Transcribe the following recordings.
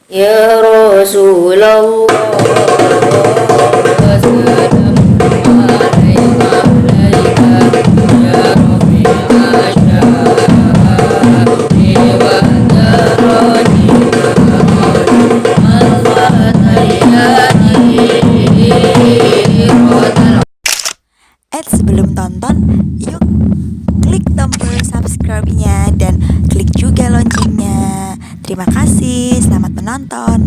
Ya Rasulullah, wassalamu alaika ya Rabbi asyari wa darani al-fatayani. Sebelum tonton, yuk klik tombol subscribe-nya dan klik juga loncengnya. Terima kasih, selamat menonton.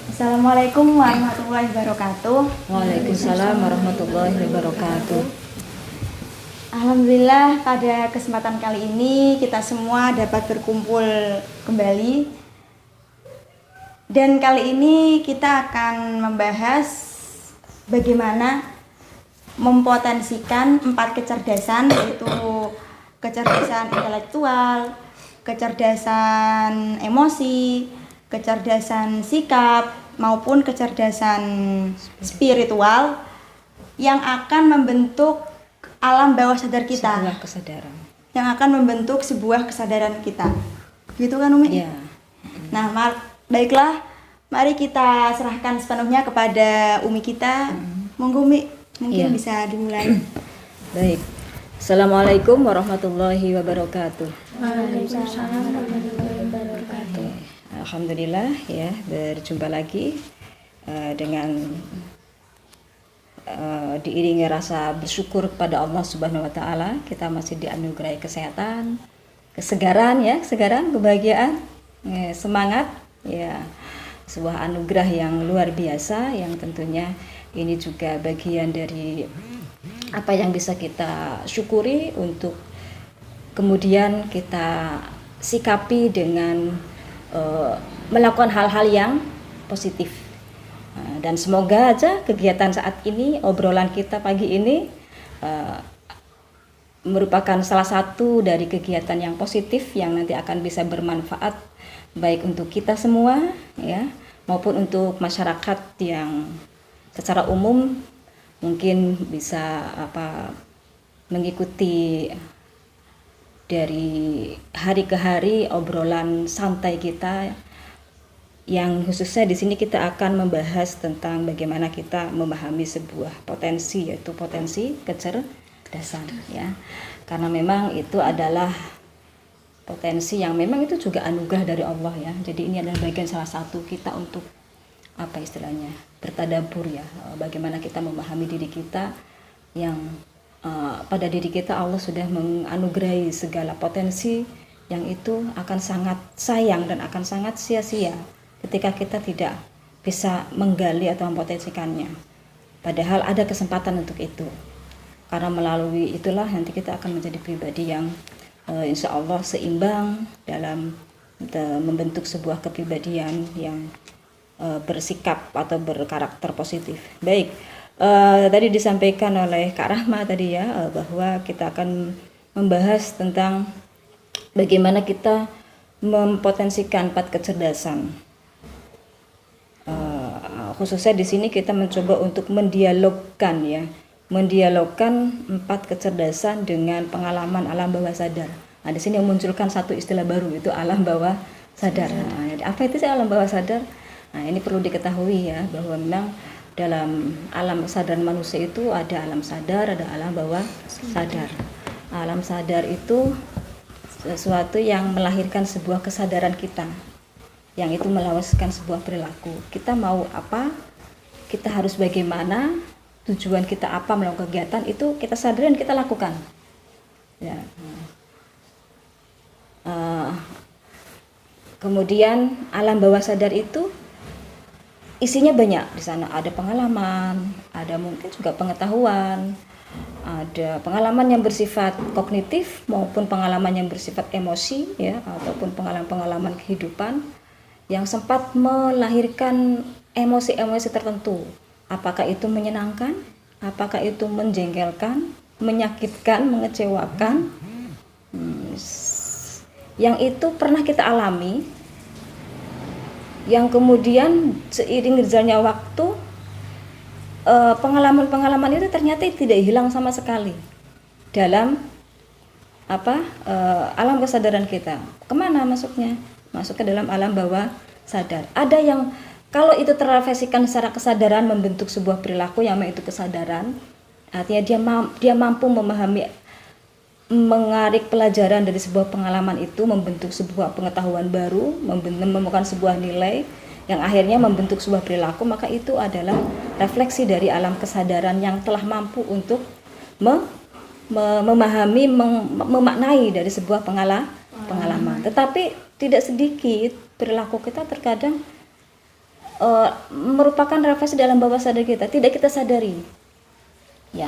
Assalamualaikum warahmatullahi wabarakatuh. Waalaikumsalam warahmatullahi wabarakatuh. Alhamdulillah pada kesempatan kali ini kita semua dapat berkumpul kembali. Dan kali ini kita akan membahas bagaimana mempotensikan 4 kecerdasan, yaitu kecerdasan intelektual, kecerdasan emosi, kecerdasan sikap, maupun kecerdasan spiritual yang akan membentuk alam bawah sadar kita. Sebuah kesadaran. Yang akan membentuk sebuah kesadaran kita. Gitu kan Umi? Ya. Nah, baiklah, mari kita serahkan sepenuhnya kepada Umi kita. Monggo Umi, mungkin Ya. bisa dimulai. Baik. Assalamualaikum warahmatullahi wabarakatuh. Waalaikumsalam warahmatullahi wabarakatuh. Alhamdulillah ya, berjumpa lagi dengan diiringi rasa bersyukur kepada Allah Subhanahu wa taala. Kita masih dianugerahi kesehatan, kesegaran, kebahagiaan, semangat ya. Sebuah anugerah yang luar biasa yang tentunya ini juga bagian dari apa yang bisa kita syukuri untuk kemudian kita sikapi dengan melakukan hal-hal yang positif. Dan semoga aja kegiatan saat ini, obrolan kita pagi ini merupakan salah satu dari kegiatan yang positif yang nanti akan bisa bermanfaat baik untuk kita semua ya, maupun untuk masyarakat yang secara umum mungkin bisa mengikuti dari hari ke hari obrolan santai kita, yang khususnya di sini kita akan membahas tentang bagaimana kita memahami sebuah potensi, yaitu potensi kecerdasan ya. Karena memang itu adalah potensi yang memang itu juga anugerah dari Allah ya. Jadi ini adalah bagian salah satu kita untuk bertadabbur ya, bagaimana kita memahami diri kita yang pada diri kita Allah sudah menganugerahi segala potensi yang itu akan sangat sayang dan akan sangat sia-sia ketika kita tidak bisa menggali atau mempotensikannya. Padahal ada kesempatan untuk itu. Karena melalui itulah nanti kita akan menjadi pribadi yang insya Allah seimbang dalam membentuk sebuah kepribadian yang bersikap atau berkarakter positif. Baik, tadi disampaikan oleh Kak Rahma tadi ya, bahwa kita akan membahas tentang bagaimana kita mempotensikan 4 kecerdasan. Khususnya di sini kita mencoba untuk mendialogkan 4 kecerdasan dengan pengalaman alam bawah sadar. Nah, di sini memunculkan satu istilah baru, itu alam bawah sadar. Nah, apa itu sih alam bawah sadar? Nah, ini perlu diketahui ya, bahwa memang dalam alam sadar manusia itu ada alam sadar, ada alam bawah sadar. Alam sadar itu sesuatu yang melahirkan sebuah kesadaran kita, yang itu melawaskan sebuah perilaku. Kita mau apa, kita harus bagaimana, tujuan kita apa melakukan kegiatan, itu kita sadar dan kita lakukan ya. Kemudian alam bawah sadar itu isinya banyak. Di sana ada pengalaman, ada mungkin juga pengetahuan, ada pengalaman yang bersifat kognitif maupun pengalaman yang bersifat emosi ya, ataupun pengalaman-pengalaman kehidupan yang sempat melahirkan emosi-emosi tertentu. Apakah itu menyenangkan, apakah itu menjengkelkan, menyakitkan, mengecewakan, yang itu pernah kita alami, yang kemudian seiring berjalannya waktu pengalaman-pengalaman itu ternyata tidak hilang sama sekali, dalam alam kesadaran kita. Kemana masuknya? Masuk ke dalam alam bawah sadar. Ada yang kalau itu terrefleksikan secara kesadaran membentuk sebuah perilaku yang itu kesadaran, artinya dia mampu memahami, mengarik pelajaran dari sebuah pengalaman itu, membentuk sebuah pengetahuan baru, menemukan sebuah nilai yang akhirnya membentuk sebuah perilaku, maka itu adalah refleksi dari alam kesadaran yang telah mampu untuk memahami, memaknai dari sebuah pengalaman. Tetapi tidak sedikit perilaku kita terkadang merupakan refleksi dalam bawah sadar kita, tidak kita sadari. Ya,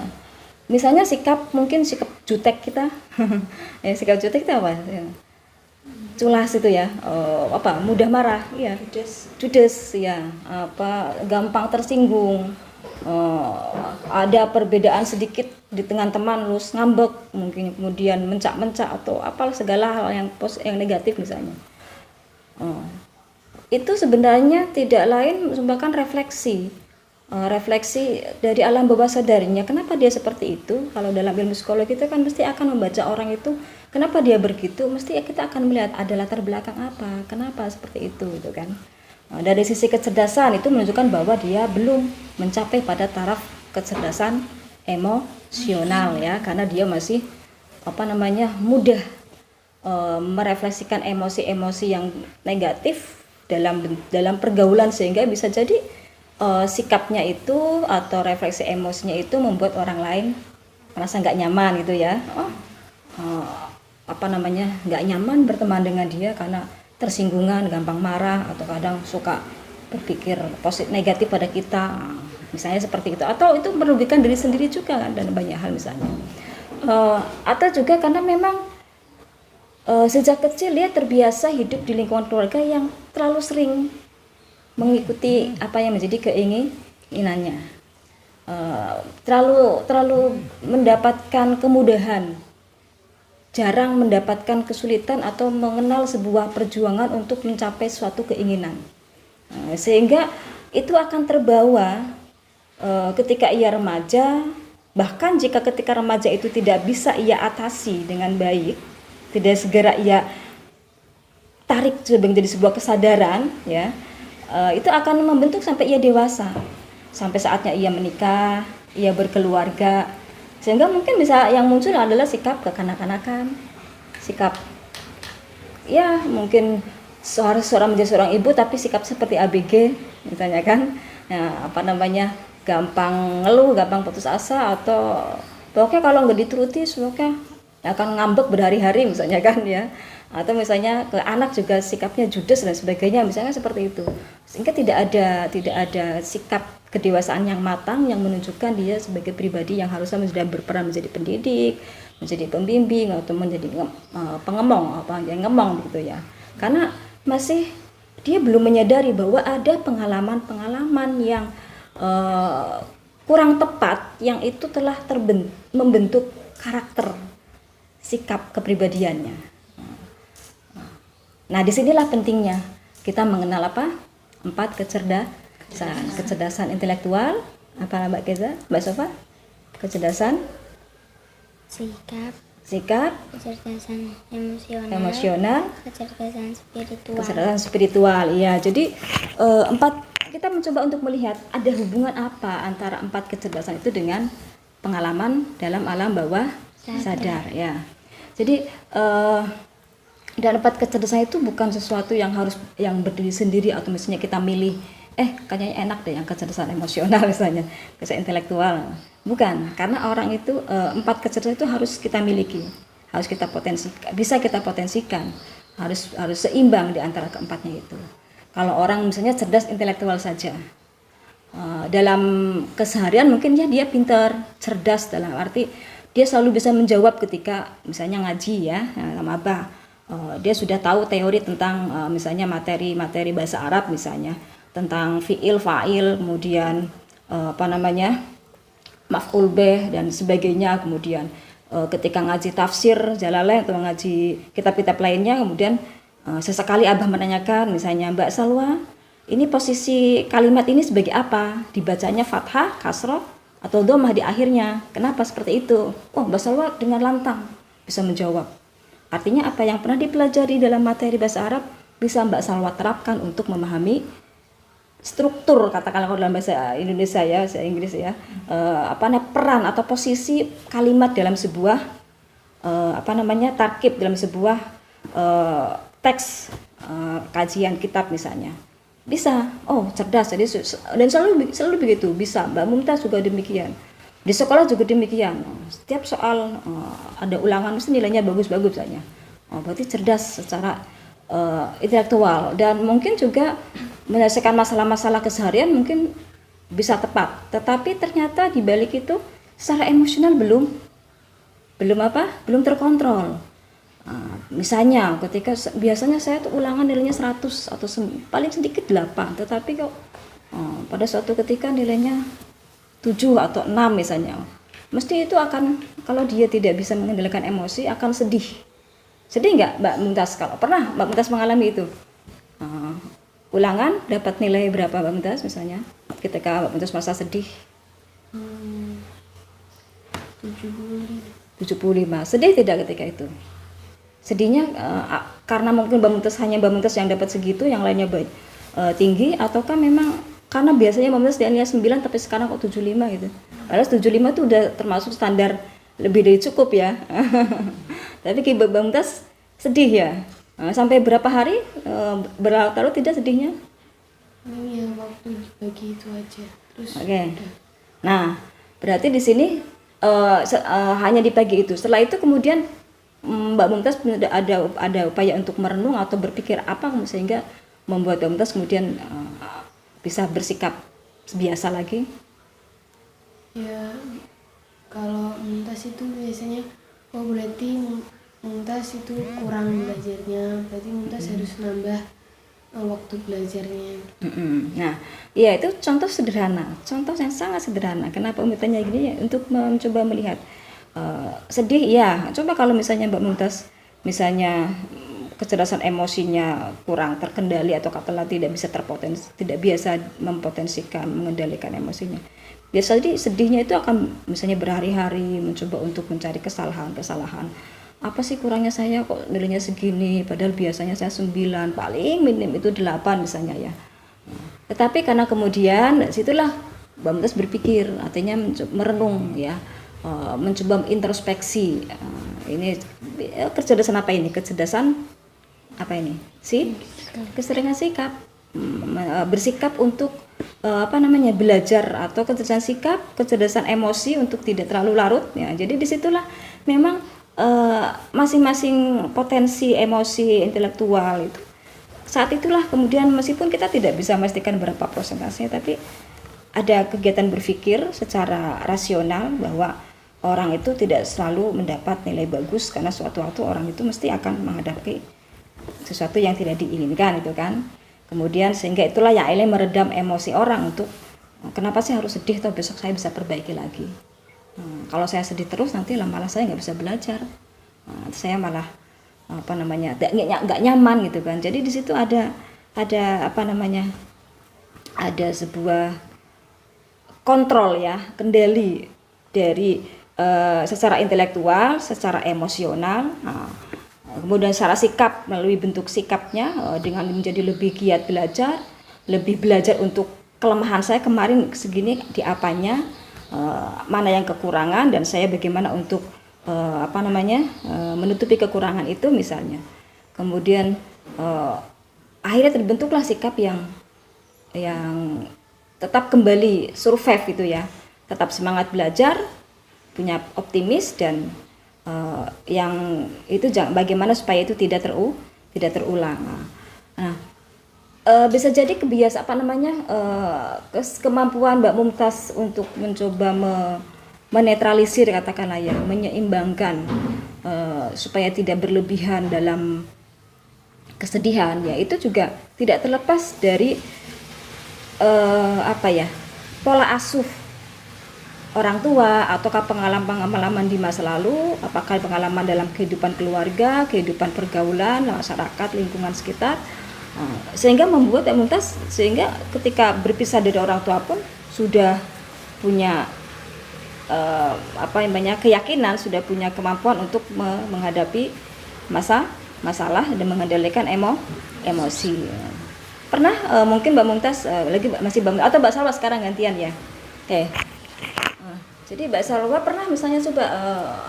misalnya mungkin sikap jutek kita, sikap jutek itu apa? Ya. Culas itu ya, mudah marah, ya, judes, ya, gampang tersinggung. Ada perbedaan sedikit di tengah teman, terus ngambek, mungkin kemudian mencak-mencak atau apalah segala hal yang negatif misalnya. Itu sebenarnya tidak lain merupakan refleksi dari alam bawah sadarnya. Kenapa dia seperti itu? Kalau dalam ilmu psikologi kita kan mesti akan membaca orang itu, kenapa dia begitu, mesti kita akan melihat ada latar belakang apa, kenapa seperti itu gitu kan. Dari sisi kecerdasan itu menunjukkan bahwa dia belum mencapai pada taraf kecerdasan emosional ya, karena dia masih mudah merefleksikan emosi-emosi yang negatif dalam pergaulan, sehingga bisa jadi sikapnya itu atau refleksi emosinya itu membuat orang lain merasa nggak nyaman gitu ya, nggak nyaman berteman dengan dia karena tersinggungan, gampang marah, atau kadang suka berpikir positif negatif pada kita, misalnya seperti itu, atau itu merugikan diri sendiri juga kan, dan banyak hal misalnya, atau juga karena memang sejak kecil dia terbiasa hidup di lingkungan keluarga yang terlalu sering mengikuti apa yang menjadi keinginannya, terlalu mendapatkan kemudahan, jarang mendapatkan kesulitan atau mengenal sebuah perjuangan untuk mencapai suatu keinginan, sehingga itu akan terbawa ketika ia remaja. Bahkan jika ketika remaja itu tidak bisa ia atasi dengan baik, tidak segera ia tarik menjadi sebuah kesadaran ya, itu akan membentuk sampai ia dewasa, sampai saatnya ia menikah, ia berkeluarga, sehingga mungkin bisa yang muncul adalah sikap kekanak-kanakan, sikap ya mungkin seorang menjadi seorang ibu tapi sikap seperti ABG misalnya kan, ya, gampang ngeluh, gampang putus asa, atau pokoknya kalau nggak dituruti pokoknya akan ngambek berhari-hari misalnya kan ya, atau misalnya ke anak juga sikapnya judes dan sebagainya misalnya seperti itu, sehingga tidak ada sikap kedewasaan yang matang yang menunjukkan dia sebagai pribadi yang harusnya berperan menjadi pendidik, menjadi pembimbing, atau menjadi pengemong gitu ya, karena masih dia belum menyadari bahwa ada pengalaman-pengalaman yang kurang tepat yang itu telah membentuk karakter sikap kepribadiannya. Nah, disinilah pentingnya kita mengenal 4 kecerdasan intelektual, apa Mbak Keza, Mbak Sofa? Kecerdasan sikap, kecerdasan emosional, kecerdasan spiritual. Iya, jadi 4 kita mencoba untuk melihat ada hubungan apa antara 4 kecerdasan itu dengan pengalaman dalam alam bawah sadar ya. Jadi dan 4 kecerdasan itu bukan sesuatu yang berdiri sendiri, atau misalnya kita milih kayaknya enak deh yang kecerdasan emosional misalnya, kecerdasan intelektual. Bukan, karena orang itu 4 kecerdasan itu harus kita miliki, harus kita bisa kita potensikan, harus seimbang di antara keempatnya itu. Kalau orang misalnya cerdas intelektual saja, dalam keseharian mungkin dia pintar, cerdas dalam arti dia selalu bisa menjawab ketika misalnya ngaji ya, sama Abah. Dia sudah tahu teori tentang misalnya materi bahasa Arab misalnya, tentang fi'il, fa'il, kemudian maf'ul bih dan sebagainya. Kemudian ketika ngaji tafsir Jalalain atau ngaji kitab-kitab lainnya, kemudian sesekali Abah menanyakan misalnya, Mbak Salwa, ini posisi kalimat ini sebagai apa? Dibacanya fathah, kasroh, atau domah di akhirnya. Kenapa seperti itu? Oh, Mbak Salwa dengan lantang bisa menjawab. Artinya apa yang pernah dipelajari dalam materi bahasa Arab bisa Mbak Salwa terapkan untuk memahami struktur, katakanlah kalau dalam bahasa Indonesia ya, bahasa Inggris ya, peran atau posisi kalimat dalam sebuah tarkib dalam sebuah teks kajian kitab misalnya. Bisa, oh cerdas, jadi dan selalu begitu, bisa. Mbak Mumtaz juga demikian, di sekolah juga demikian. Setiap soal ada ulangan mesti nilainya bagus-bagus saja. Oh, berarti cerdas secara intelektual, dan mungkin juga menyelesaikan masalah-masalah keseharian mungkin bisa tepat, tetapi ternyata di balik itu secara emosional belum terkontrol. Misalnya ketika biasanya saya tuh ulangan nilainya 100 atau paling sedikit 8, tetapi kok pada suatu ketika nilainya 7 atau 6 misalnya, mesti itu akan, kalau dia tidak bisa mengendalikan emosi, akan sedih nggak Mbak Mumtaz? Kalau pernah Mbak Mumtaz mengalami itu, ulangan dapat nilai berapa Mbak Mumtaz misalnya ketika Mbak Mumtaz masa sedih? 75. Sedih tidak ketika itu? Sedihnya karena mungkin Mbak Mumtaz yang dapat segitu, yang lainnya tinggi, ataukah memang karena biasanya Mbak Mumtaz nilainya 9 tapi sekarang kok 75 gitu? Padahal 75 itu udah termasuk standar lebih dari cukup ya. Tapi Mbak Mumtaz sedih ya. Sampai berapa hari berlarut-larut tidak sedihnya? Ya waktu bagi itu aja. Terus. Oke. Nah, berarti di sini hanya di pagi itu. Setelah itu kemudian Mbak Mumtaz ada upaya untuk merenung atau berpikir apa sehingga membuat Mbak Mumtaz kemudian bisa bersikap biasa lagi? Ya, kalau Mumtaz itu biasanya, oh berarti Mumtaz itu kurang belajarnya, berarti Mumtaz harus nambah waktu belajarnya. Nah, ya itu contoh sederhana, contoh yang sangat sederhana. Kenapa Umi tanya gini ya? Untuk mencoba melihat sedih ya. Coba kalau misalnya Mbak Mumtaz misalnya kecerdasan emosinya kurang terkendali atau katakanlah tidak biasa mempotensikan, mengendalikan emosinya. Biasanya sedihnya itu akan misalnya berhari-hari mencoba untuk mencari kesalahan. Apa sih kurangnya saya kok nilainya segini, padahal biasanya saya 9, paling minim itu 8 misalnya ya. Tetapi karena kemudian situlah Mbak Mumtaz berpikir, artinya merenung ya, mencoba introspeksi. Ini kecerdasan apa ini? Kecerdasan apa ini? Keseringan sikap, bersikap untuk belajar, atau kecerdasan sikap, kecerdasan emosi untuk tidak terlalu larut ya. Jadi disitulah memang masing-masing potensi emosi intelektual itu saat itulah kemudian, meskipun kita tidak bisa memastikan berapa persentasenya, tapi ada kegiatan berpikir secara rasional bahwa orang itu tidak selalu mendapat nilai bagus, karena suatu waktu orang itu mesti akan menghadapi sesuatu yang tidak diinginkan itu kan. Kemudian sehingga itulah yang akhirnya meredam emosi orang untuk kenapa sih harus sedih, atau besok saya bisa perbaiki lagi. Kalau saya sedih terus nanti malah saya nggak bisa belajar, saya malah nggak nyaman gitu kan. Jadi di situ ada sebuah kontrol ya, kendali dari secara intelektual, secara emosional, kemudian secara sikap melalui bentuk sikapnya dengan menjadi lebih giat belajar, lebih belajar untuk kelemahan saya kemarin segini di apanya, mana yang kekurangan, dan saya bagaimana untuk menutupi kekurangan itu misalnya. Kemudian akhirnya terbentuklah sikap yang tetap kembali survive itu ya, tetap semangat belajar, punya optimis, dan yang itu bagaimana supaya itu tidak terulang. Nah, bisa jadi kemampuan Mbak Mumtaz untuk mencoba menetralisir, katakanlah ya, menyeimbangkan supaya tidak berlebihan dalam kesedihan ya, itu juga tidak terlepas dari pola asuh orang tua, ataukah pengalaman di masa lalu, apakah pengalaman dalam kehidupan keluarga, kehidupan pergaulan, masyarakat, lingkungan sekitar, sehingga membuat Mbak Mumtaz sehingga ketika berpisah dari orang tua pun sudah punya keyakinan, sudah punya kemampuan untuk menghadapi masalah dan mengendalikan emosi. Pernah mungkin Mbak Mumtaz lagi masih atau Mbak Salwa sekarang gantian ya. Oke. Jadi Mbak Salwa pernah misalnya coba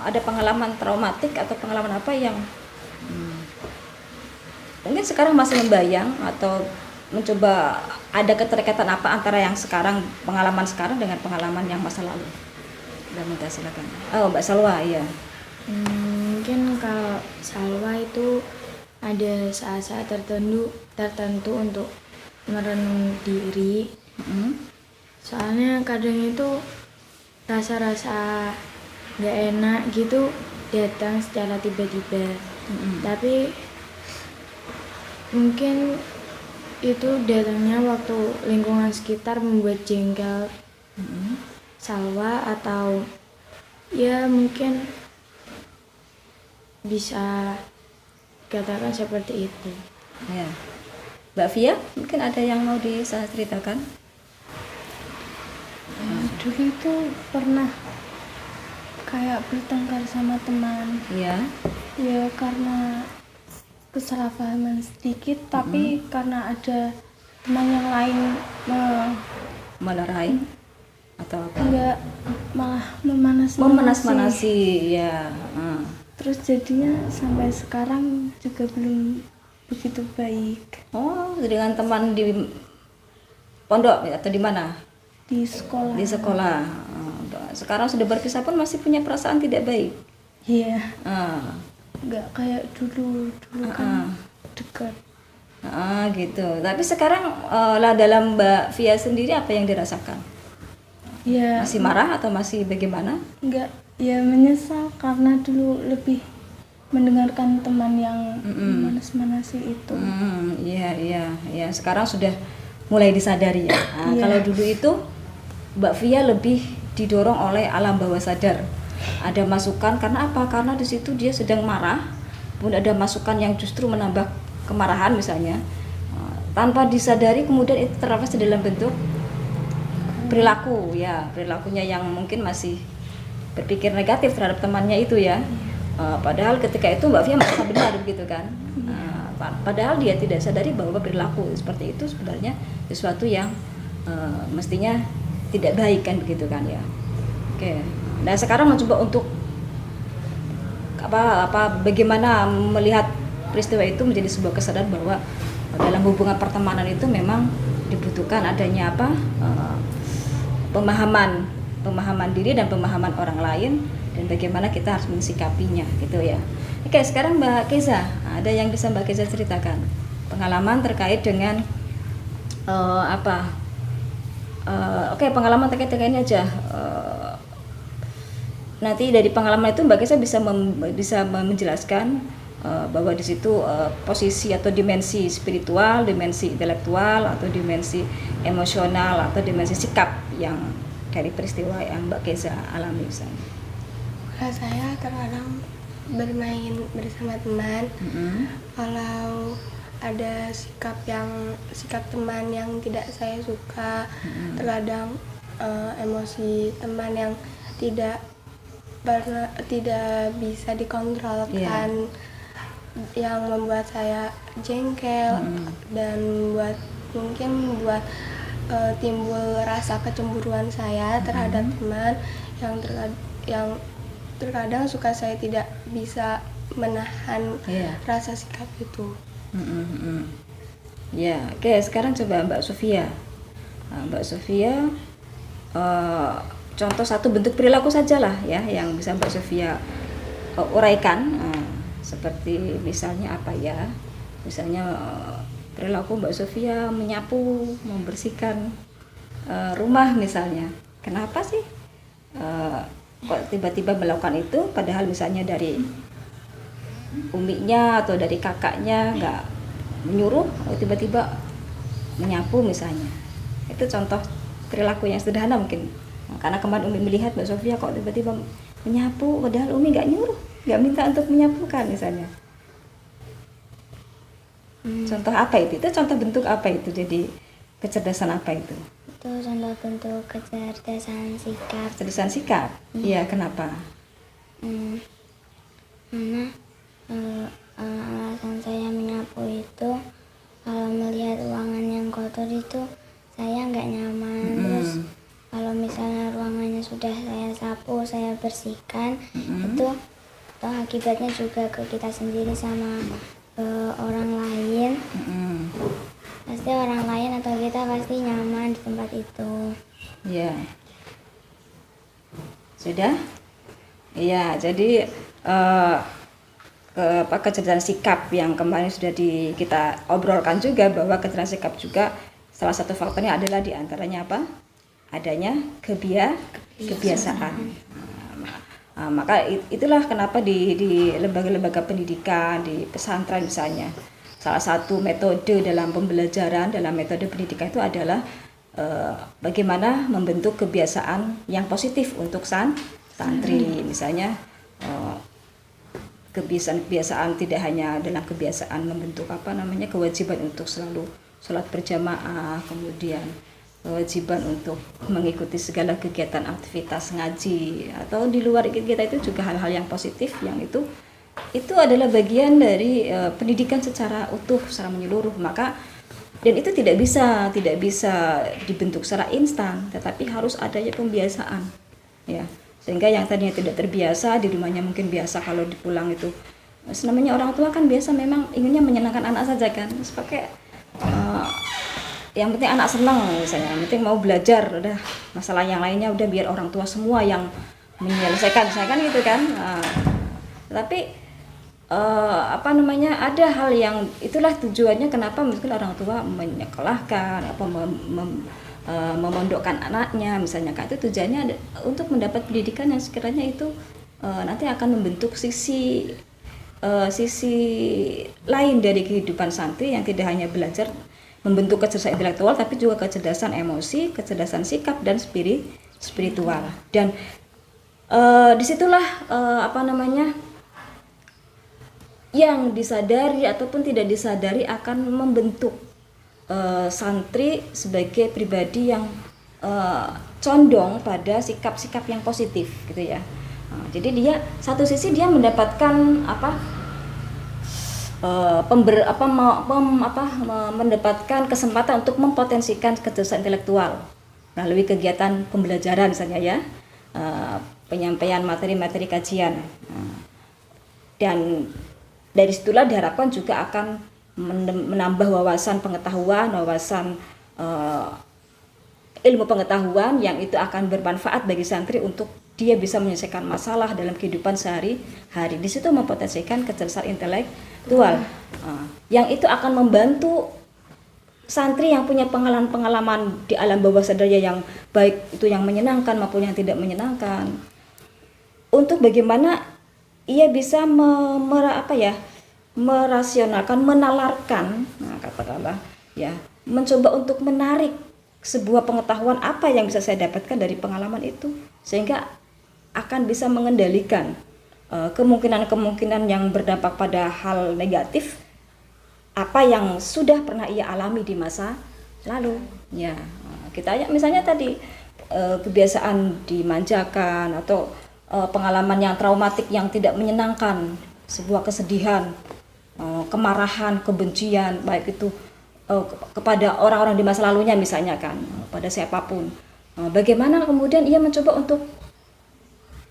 ada pengalaman traumatik atau pengalaman apa yang mungkin sekarang masih membayang atau mencoba ada keterkaitan apa antara yang sekarang, pengalaman sekarang dengan pengalaman yang masa lalu? Mbak Mumtaz silakan. Mbak Salwa ya. Mungkin kalau Salwa itu ada saat-saat tertentu untuk merenung diri. Soalnya kadang itu rasa-rasa nggak enak gitu datang secara tiba-tiba. Tapi mungkin itu datangnya waktu lingkungan sekitar membuat jengkel Salwa, atau ya mungkin bisa katakan seperti itu. Ya. Mbak Via, mungkin ada yang mau diceritakan? Dulu itu pernah kayak bertengkar sama teman. Iya. Ya karena kesalahpahaman sedikit, tapi karena ada teman yang lain Melerai atau apa? enggak, malah memanasi. Memanas-manasi ya. Terus jadinya sampai sekarang juga belum begitu baik. Oh, dengan teman di pondok atau di mana? Di sekolah. Di sekolah. Sekarang sudah berpisah pun masih punya perasaan tidak baik. Iya. Ah. Enggak kayak dulu kan dekat. Gitu. Tapi sekarang lah dalam Mbak Via sendiri apa yang dirasakan? Ya. Masih marah atau masih bagaimana? Enggak, ya menyesal karena dulu lebih mendengarkan teman yang manas-manasi itu. Iya. Sekarang sudah mulai disadari ya. Iya. Kalau dulu itu Mbak Via lebih didorong oleh alam bawah sadar. Ada masukan karena apa? Karena di situ dia sedang marah, kemudian ada masukan yang justru menambah kemarahan misalnya. Tanpa disadari kemudian itu terlepas dalam bentuk perilaku ya, perilakunya yang mungkin masih berpikir negatif terhadap temannya itu ya. Padahal ketika itu Mbak Via merasa benar begitu kan. Padahal dia tidak sadari bahwa perilaku seperti itu sebenarnya sesuatu yang mestinya tidak baik kan begitu kan ya. Oke. Nah sekarang mencoba untuk bagaimana melihat peristiwa itu menjadi sebuah kesadaran bahwa dalam hubungan pertemanan itu memang dibutuhkan adanya pemahaman diri dan pemahaman orang lain dan bagaimana kita harus mensikapinya gitu ya. Oke, sekarang Mbak Keza, ada yang bisa Mbak Keza ceritakan pengalaman terkait dengan pengalaman terkait dengan ini aja. Nanti dari pengalaman itu Mbak Keza bisa menjelaskan bahwa di situ posisi atau dimensi spiritual, dimensi intelektual atau dimensi emosional atau dimensi sikap yang dari peristiwa yang Mbak Keza alami misalnya. Kalau saya terkadang bermain bersama teman, kalau ada sikap teman yang tidak saya suka, terkadang emosi teman yang tidak bisa dikontrolkan, yang membuat saya jengkel dan membuat timbul rasa kecemburuan saya terhadap teman yang terkadang suka saya tidak bisa menahan rasa sikap itu. Ya, oke. Sekarang coba Mbak Sofia. Mbak Sofia, contoh satu bentuk perilaku sajalah ya yang bisa Mbak Sofia uraikan. Seperti misalnya apa ya? Misalnya perilaku Mbak Sofia menyapu, membersihkan rumah misalnya. Kenapa sih kok tiba-tiba melakukan itu? Padahal misalnya dari uminya atau dari kakaknya nggak menyuruh, tiba-tiba menyapu misalnya. Itu contoh perilaku yang sederhana mungkin. Karena kemarin Umi melihat Mbak Sofia kok tiba-tiba menyapu, padahal Umi nggak nyuruh, nggak minta untuk menyapukan misalnya. Contoh apa itu? Itu contoh bentuk apa itu? Jadi kecerdasan apa itu? itu contoh bentuk kecerdasan sikap. Kecerdasan sikap. Iya, kenapa? Karena alasan saya menyapu itu kalau melihat ruangan yang kotor itu saya nggak nyaman. Terus kalau misalnya ruangannya sudah saya sapu, saya bersihkan, itu toh akibatnya juga ke kita sendiri sama orang lain. Pasti orang lain atau kita pasti nyaman di tempat itu. Iya. Sudah? Iya, jadi kecerdasan sikap yang kemarin sudah kita obrolkan juga, bahwa kecerdasan sikap juga salah satu faktornya adalah diantaranya apa? Adanya kebiasaan. Maka itulah kenapa di lembaga-lembaga pendidikan, di pesantren misalnya, salah satu metode dalam pembelajaran, dalam metode pendidikan itu adalah bagaimana membentuk kebiasaan yang positif untuk santri. Misalnya kebiasaan tidak hanya dalam kebiasaan membentuk kewajiban untuk selalu sholat berjamaah, kemudian kewajiban untuk mengikuti segala kegiatan aktivitas ngaji, atau di luar kita itu juga hal-hal yang positif yang itu adalah bagian dari pendidikan secara utuh, secara menyeluruh. Maka dan itu tidak bisa dibentuk secara instan, tetapi harus adanya pembiasaan, ya. Sehingga yang tadinya tidak terbiasa di rumahnya mungkin biasa, kalau dipulang itu namanya orang tua kan biasa memang inginnya menyenangkan anak saja kan, terus pakai yang penting anak senang misalnya, yang penting mau belajar, udah masalah yang lainnya udah biar orang tua semua yang menyelesaikan, saya kan gitu kan. Tapi ada hal yang itulah tujuannya kenapa mungkin orang tua menyekolahkan memondokkan anaknya misalnya kan, itu tujuannya untuk mendapat pendidikan yang sekiranya itu nanti akan membentuk sisi lain dari kehidupan santri, yang tidak hanya belajar membentuk kecerdasan intelektual, tapi juga kecerdasan emosi, kecerdasan sikap dan spiritual. Dan disitulah yang disadari ataupun tidak disadari akan membentuk santri sebagai pribadi yang condong pada sikap-sikap yang positif gitu ya. Jadi dia satu sisi dia mendapatkan mendapatkan kesempatan untuk mempotensikan kecerdasan intelektual melalui kegiatan pembelajaran misalnya ya, penyampaian materi-materi kajian, dan dari situlah diharapkan juga akan menambah wawasan pengetahuan, ilmu pengetahuan yang itu akan bermanfaat bagi santri untuk dia bisa menyelesaikan masalah dalam kehidupan sehari-hari. Di situ mempotensikan kecerdasan intelektual, yang itu akan membantu santri yang punya pengalaman di alam bawah sadarnya, yang baik itu yang menyenangkan maupun yang tidak menyenangkan, untuk bagaimana ia bisa merasionalkan, menalarkan, katakanlah ya, mencoba untuk menarik sebuah pengetahuan apa yang bisa saya dapatkan dari pengalaman itu, sehingga akan bisa mengendalikan kemungkinan-kemungkinan yang berdampak pada hal negatif apa yang sudah pernah ia alami di masa lalu. Ya, kita misalnya tadi kebiasaan dimanjakan atau pengalaman yang traumatik yang tidak menyenangkan, sebuah kesedihan, kemarahan, kebencian, baik itu kepada orang-orang di masa lalunya misalnya kan, pada siapapun. Bagaimana kemudian ia mencoba untuk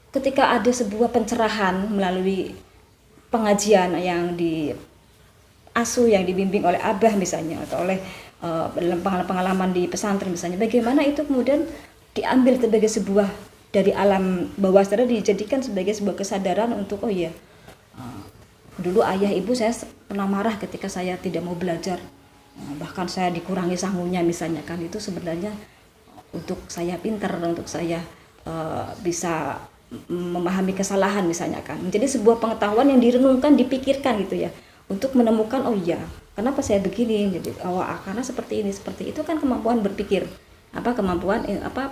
ketika ada sebuah pencerahan melalui pengajian yang yang dibimbing oleh abah misalnya, atau oleh dalam pengalaman di pesantren misalnya, bagaimana itu kemudian diambil sebagai sebuah dari alam bawah sadar, dijadikan sebagai sebuah kesadaran untuk dulu ayah ibu saya pernah marah ketika saya tidak mau belajar, bahkan saya dikurangi sangunya misalnya kan, itu sebenarnya untuk saya pintar, untuk saya bisa memahami kesalahan misalnya kan, menjadi sebuah pengetahuan yang direnungkan, dipikirkan gitu ya, untuk menemukan kenapa saya begini, jadi karena seperti ini, seperti itu kan, kemampuan berpikir,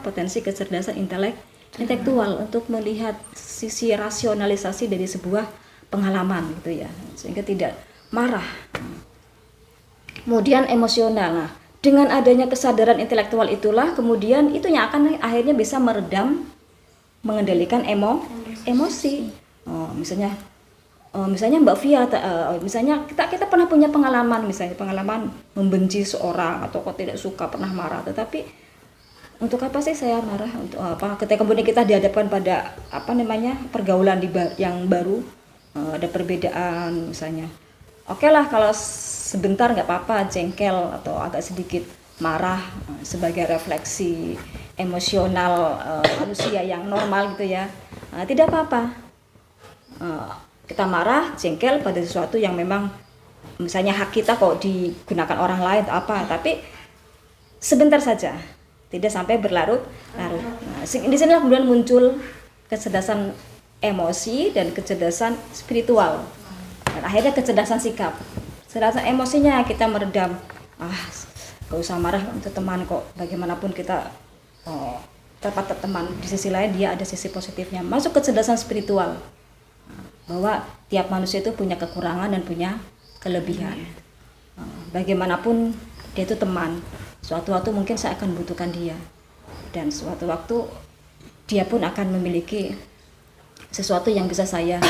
potensi kecerdasan intelektual untuk melihat sisi rasionalisasi dari sebuah pengalaman gitu ya, sehingga tidak marah. Kemudian emosional, dengan adanya kesadaran intelektual itulah kemudian itu yang akan akhirnya bisa meredam, mengendalikan emosi. Misalnya Mbak Via, misalnya kita pernah punya pengalaman, misalnya pengalaman membenci seorang atau kok tidak suka, pernah marah, tetapi untuk apa sih saya marah, untuk apa, ketika kemudian kita dihadapkan pada pergaulan yang baru, ada perbedaan misalnya, oke lah kalau sebentar nggak apa-apa jengkel atau agak sedikit marah sebagai refleksi emosional manusia yang normal gitu ya, tidak apa-apa. Kita marah, jengkel pada sesuatu yang memang misalnya hak kita kok digunakan orang lain atau apa, tapi sebentar saja, tidak sampai berlarut-larut. Di sini kemudian muncul kecerdasan emosi dan kecerdasan spiritual, dan akhirnya kecerdasan sikap. Kecerdasan emosinya kita meredam, gak usah marah untuk teman kok, bagaimanapun kita terdapat teman, di sisi lain dia ada sisi positifnya. Masuk kecerdasan spiritual, bahwa tiap manusia itu punya kekurangan dan punya kelebihan. Bagaimanapun dia itu teman, suatu waktu mungkin saya akan membutuhkan dia, dan suatu waktu dia pun akan memiliki sesuatu yang bisa saya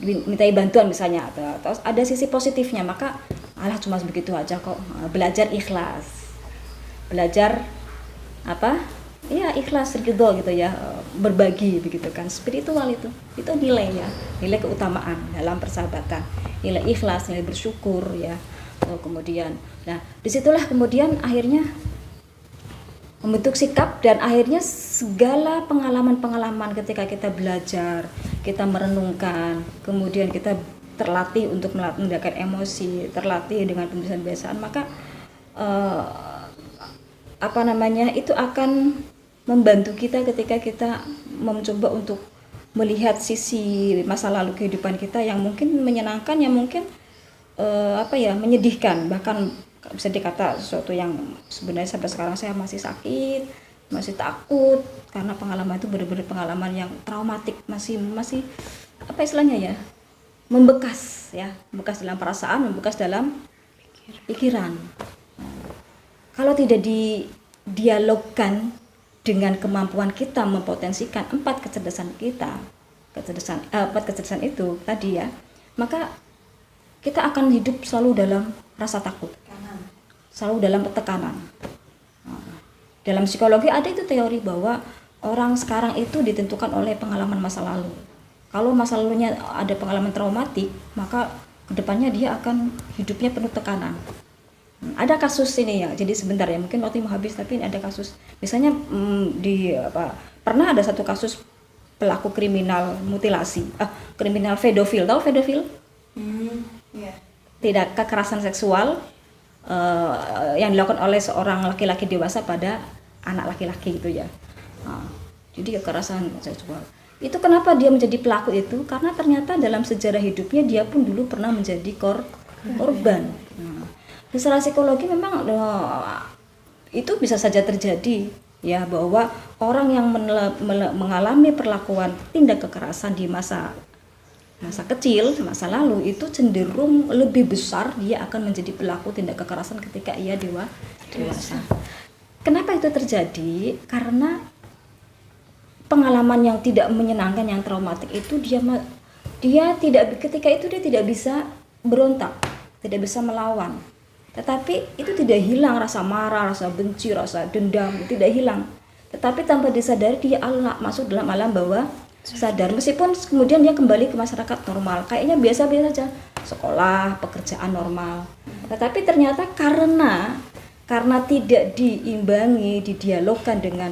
mintai bantuan misalnya, atau ada sisi positifnya. Maka alah cuma begitu aja kok, belajar ikhlas, belajar ikhlas, ridho gitu ya, berbagi begitu kan. Spiritual itu nilai ya, nilai keutamaan dalam persahabatan, nilai ikhlas, nilai bersyukur ya. Kemudian disitulah kemudian akhirnya membentuk sikap, dan akhirnya segala pengalaman-pengalaman ketika kita belajar, kita merenungkan, kemudian kita terlatih untuk mengendalikan emosi, terlatih dengan pembiasaan-pembiasaan, maka itu akan membantu kita ketika kita mencoba untuk melihat sisi masa lalu kehidupan kita yang mungkin menyenangkan, yang mungkin menyedihkan, bahkan bisa dikata sesuatu yang sebenarnya sampai sekarang saya masih sakit, masih takut, karena pengalaman itu benar-benar pengalaman yang traumatik, masih membekas dalam perasaan, membekas dalam pikiran. Kalau tidak didialogkan dengan kemampuan kita mempotensikan empat kecerdasan itu tadi ya, maka kita akan hidup selalu dalam rasa takut, selalu dalam tekanan. Dalam psikologi ada itu teori bahwa orang sekarang itu ditentukan oleh pengalaman masa lalu. Kalau masa lalunya ada pengalaman traumatik, maka kedepannya dia akan hidupnya penuh tekanan. Ada kasus ini ya, jadi sebentar ya, mungkin waktu mau habis, tapi ada kasus misalnya pernah ada satu kasus pelaku kriminal mutilasi, kriminal pedofil, tahu pedofil? Tidak, kekerasan seksual yang dilakukan oleh seorang laki-laki dewasa pada anak laki-laki gitu ya. Jadi kekerasan seksual itu, kenapa dia menjadi pelaku itu? Karena ternyata dalam sejarah hidupnya dia pun dulu pernah menjadi korban. Secara psikologi memang itu bisa saja terjadi ya, bahwa orang yang mengalami perlakuan tindak kekerasan di masa kecil, masa lalu, itu cenderung lebih besar dia akan menjadi pelaku tindak kekerasan ketika ia dewasa. Kenapa itu terjadi? Karena pengalaman yang tidak menyenangkan, yang traumatik itu ketika itu dia tidak bisa berontak, tidak bisa melawan. Tetapi itu tidak hilang rasa marah, rasa benci, rasa dendam, tidak hilang. Tetapi tanpa disadari dia masuk dalam alam bawah sadar, meskipun kemudian dia kembali ke masyarakat normal, kayaknya biasa-biasa saja, sekolah, pekerjaan normal. Tetapi ternyata karena tidak diimbangi, didialogkan dengan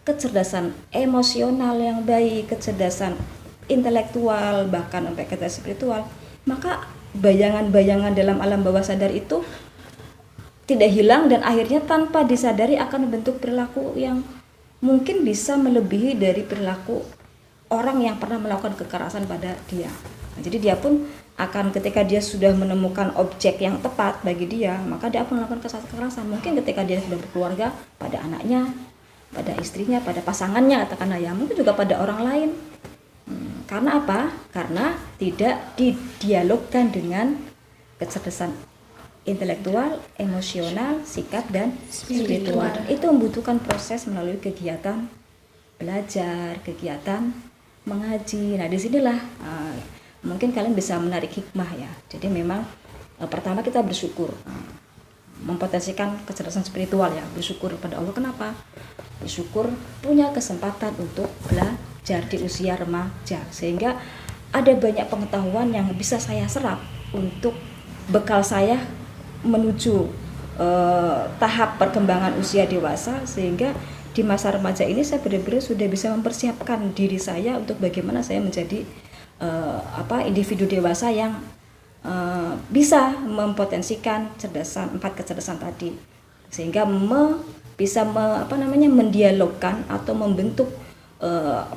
kecerdasan emosional yang baik, kecerdasan intelektual, bahkan sampai kecerdasan spiritual, maka bayangan-bayangan dalam alam bawah sadar itu tidak hilang, dan akhirnya tanpa disadari akan membentuk perilaku yang mungkin bisa melebihi dari perilaku orang yang pernah melakukan kekerasan pada dia. Jadi dia pun akan, ketika dia sudah menemukan objek yang tepat bagi dia, maka dia akan melakukan kekerasan. Mungkin ketika dia sudah berkeluarga, pada anaknya, pada istrinya, pada pasangannya, katakanlah ya, mungkin juga pada orang lain. Karena apa? Karena tidak didialogkan dengan kecerdasan intelektual, emosional, sikap, dan spiritual. Itu membutuhkan proses melalui kegiatan belajar, kegiatan mengaji. Nah, disinilah mungkin kalian bisa menarik hikmah ya. Jadi memang pertama kita bersyukur, mempotensikan kecerdasan spiritual ya, bersyukur kepada Allah. Kenapa? Bersyukur punya kesempatan untuk belajar di usia remaja, sehingga ada banyak pengetahuan yang bisa saya serap untuk bekal saya menuju tahap perkembangan usia dewasa, sehingga di masa remaja ini saya benar-benar sudah bisa mempersiapkan diri saya untuk bagaimana saya menjadi individu dewasa yang bisa mempotensikan empat kecerdasan tadi, sehingga bisa mendialogkan atau membentuk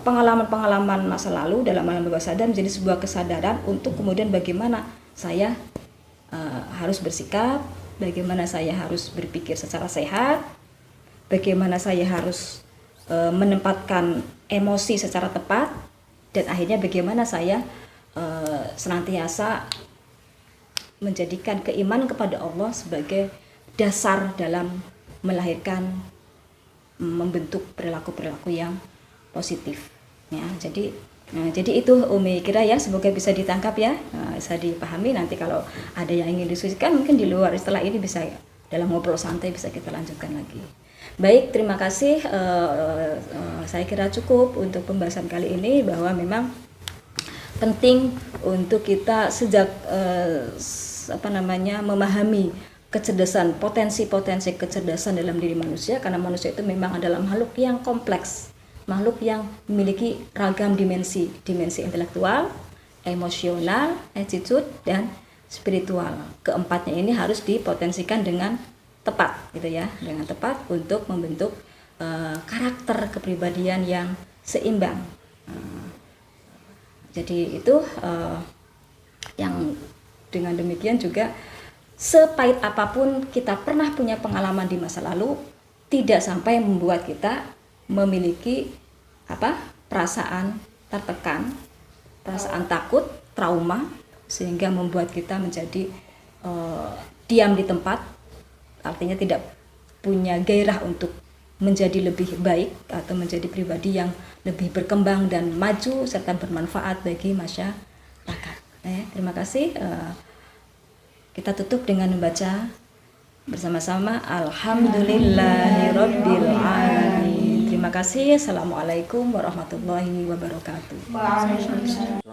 pengalaman-pengalaman masa lalu dalam alam bawah sadar menjadi sebuah kesadaran untuk kemudian bagaimana saya harus bersikap, bagaimana saya harus berpikir secara sehat, bagaimana saya harus menempatkan emosi secara tepat, dan akhirnya bagaimana saya senantiasa menjadikan keimanan kepada Allah sebagai dasar dalam melahirkan, membentuk perilaku-perilaku yang positif ya. Jadi itu Umi kira ya, semoga bisa ditangkap ya, bisa dipahami. Nanti kalau ada yang ingin diskusikan mungkin di luar setelah ini bisa dalam ngobrol santai bisa kita lanjutkan lagi. Baik, terima kasih. Saya kira cukup untuk pembahasan kali ini, bahwa memang penting untuk kita sejak memahami kecerdasan, potensi-potensi kecerdasan dalam diri manusia, karena manusia itu memang adalah makhluk yang kompleks, makhluk yang memiliki ragam dimensi intelektual, emosional, attitude, dan spiritual. Keempatnya ini harus dipotensikan dengan tepat gitu ya, dengan tepat untuk membentuk karakter kepribadian yang seimbang. Jadi itu yang dengan demikian juga, sepahit apapun kita pernah punya pengalaman di masa lalu, tidak sampai membuat kita memiliki perasaan tertekan, perasaan takut, trauma, sehingga membuat kita menjadi diam di tempat, artinya tidak punya gairah untuk menjadi lebih baik atau menjadi pribadi yang lebih berkembang dan maju serta bermanfaat bagi masyarakat. Terima kasih. Kita tutup dengan membaca bersama-sama Alhamdulillahirabbil alamin. Terima kasih. Assalamualaikum warahmatullahi wabarakatuh. Waalaikumsalam.